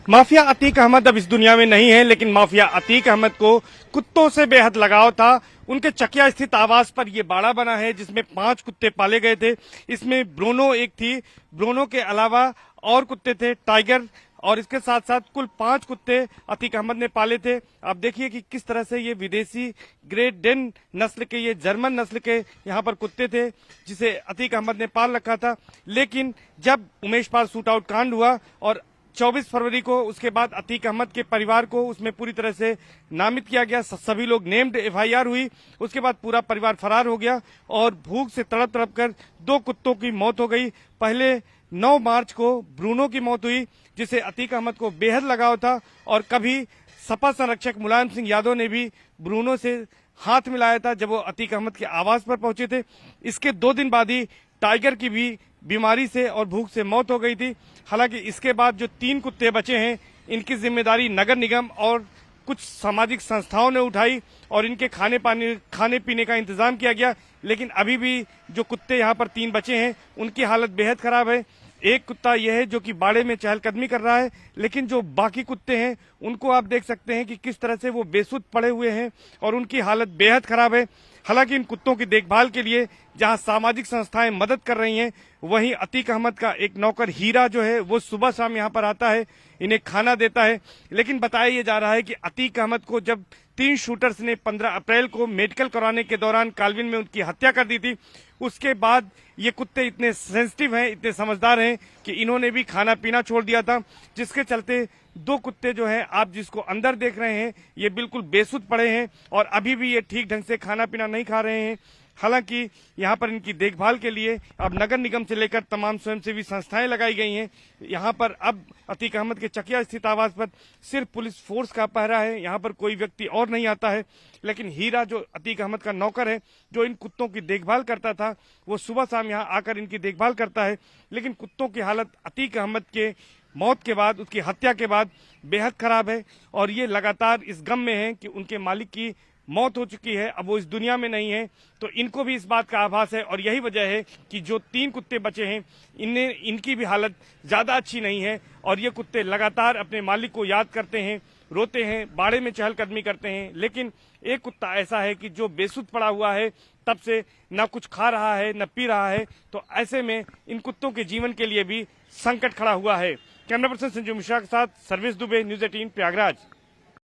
Mafia Atiq Ahmad अब इस दुनिया में नहीं है, लेकिन माफिया अतीक अहमद को कुत्तों से बेहद लगाव था। उनके चकिया स्थित आवास पर ये बाड़ा बना है जिसमें 5 कुत्ते पाले गए थे। इसमें ब्रूनो एक थी। ब्रूनो के अलावा और कुत्ते थे, टाइगर, और इसके साथ साथ कुल 5 कुत्ते अतीक अहमद ने पाले थे। आप देखिए कि किस तरह से ये विदेशी ग्रेट डेन नस्ल के, ये जर्मन नस्ल के यहाँ पर कुत्ते थे जिसे अतीक अहमद ने पाल रखा था। लेकिन जब उमेश पाल शूट आउट कांड हुआ और 24 फरवरी को उसके बाद अतीक अहमद के परिवार को उसमें पूरी तरह से नामित किया गया, सभी लोग नेम्ड, एफआईआर हुई, उसके बाद पूरा परिवार फरार हो गया और भूख से तड़प तड़प कर 2 कुत्तों की मौत हो गई। पहले 9 मार्च को ब्रूनो की मौत हुई जिसे अतीक अहमद को बेहद लगाव था और कभी सपा संरक्षक मुलायम सिंह यादव ने भी ब्रूनो से हाथ मिलाया था जब वो अतीक अहमद के आवास पर पहुंचे थे। इसके 2 दिन बाद ही टाइगर की भी बीमारी से और भूख से मौत हो गई थी। हालांकि इसके बाद जो 3 कुत्ते बचे हैं इनकी जिम्मेदारी नगर निगम और कुछ सामाजिक संस्थाओं ने उठाई और इनके खाने पीने का इंतजाम किया गया। लेकिन अभी भी जो कुत्ते यहाँ पर 3 बचे हैं उनकी हालत बेहद खराब है। एक कुत्ता यह है जो कि बाड़े में चहलकदमी कर रहा है, लेकिन जो बाकी कुत्ते हैं उनको आप देख सकते हैं कि किस तरह से वो बेसुध पड़े हुए हैं और उनकी हालत बेहद खराब है। हालांकि इन कुत्तों की देखभाल के लिए जहां सामाजिक संस्थाएं मदद कर रही हैं, वहीं अतीक अहमद का एक नौकर हीरा जो है वो सुबह शाम यहां पर आता है, इन्हें खाना देता है। लेकिन बताया ये जा रहा है कि अतीक अहमद को जब 3 शूटर्स ने 15 अप्रैल को मेडिकल कराने के दौरान काल्विन में उनकी हत्या कर दी थी, उसके बाद ये कुत्ते इतने सेंसिटिव हैं, इतने समझदार हैं कि इन्होंने भी खाना पीना छोड़ दिया था, जिसके चलते 2 कुत्ते जो हैं आप जिसको अंदर देख रहे हैं ये बिल्कुल बेसुध पड़े हैं और अभी भी ये ठीक ढंग से खाना पीना नहीं खा रहे हैं। हालांकि यहाँ पर इनकी देखभाल के लिए अब नगर निगम से लेकर तमाम स्वयंसेवी संस्थाएं लगाई गई हैं। यहाँ पर अब अतीक अहमद के चकिया स्थित आवास पर सिर्फ पुलिस फोर्स का पहरा है, यहाँ पर कोई व्यक्ति और नहीं आता है। लेकिन हीरा जो अतीक अहमद का नौकर है, जो इन कुत्तों की देखभाल करता था, वो सुबह शाम यहाँ आकर इनकी देखभाल करता है। लेकिन कुत्तों की हालत अतीक अहमद के मौत के बाद, उसकी हत्या के बाद बेहद खराब है और ये लगातार इस गम में है कि उनके मालिक की मौत हो चुकी है, अब वो इस दुनिया में नहीं है। तो इनको भी इस बात का आभास है और यही वजह है कि जो 3 कुत्ते बचे हैं इनकी भी हालत ज्यादा अच्छी नहीं है और ये कुत्ते लगातार अपने मालिक को याद करते हैं, रोते हैं, बाड़े में चहलकदमी करते हैं। लेकिन एक कुत्ता ऐसा है कि जो बेसुध पड़ा हुआ है, तब से न कुछ खा रहा है न पी रहा है, तो ऐसे में इन कुत्तों के जीवन के लिए भी संकट खड़ा हुआ है। कैमरा पर्सन संजू मिश्रा के साथ सर्विस दुबे, न्यूज़ 18 प्रयागराज।